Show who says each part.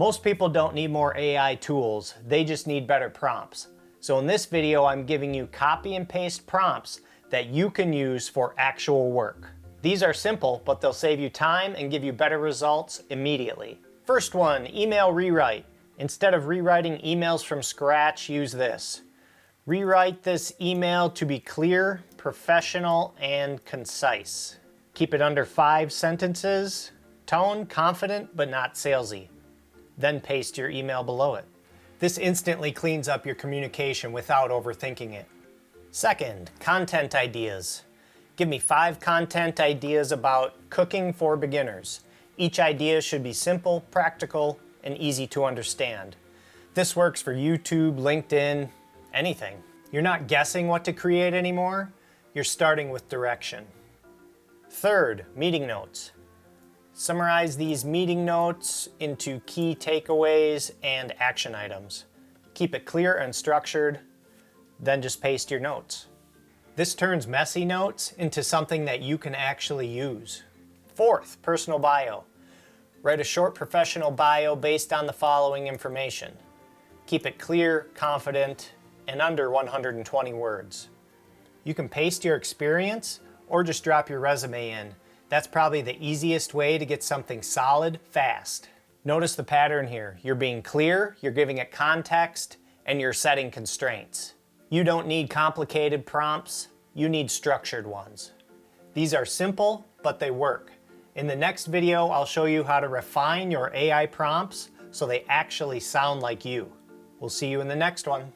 Speaker 1: Most people don't need more AI tools, they just need better prompts. So in this video, I'm giving you copy and paste prompts that you can use for actual work. These are simple, but they'll save you time and give you better results immediately. First one, email rewrite. Instead of rewriting emails from scratch, use this. Rewrite this email to be clear, professional, and concise. Keep it under 5 sentences. Tone, confident, but not salesy. Then paste your email below it. This instantly cleans up your communication without overthinking it. Second, content ideas. Give me 5 content ideas about cooking for beginners. Each idea should be simple, practical, and easy to understand. This works for YouTube, LinkedIn, anything. You're not guessing what to create anymore. You're starting with direction. Third, meeting notes. Summarize these meeting notes into key takeaways and action items. Keep it clear and structured, then just paste your notes. This turns messy notes into something that you can actually use. Fourth, personal bio. Write a short professional bio based on the following information. Keep it clear, confident, and under 120 words. You can paste your experience or just drop your resume in. That's probably the easiest way to get something solid, fast. Notice the pattern here. You're being clear, you're giving it context, and you're setting constraints. You don't need complicated prompts, you need structured ones. These are simple, but they work. In the next video, I'll show you how to refine your AI prompts so they actually sound like you. We'll see you in the next one.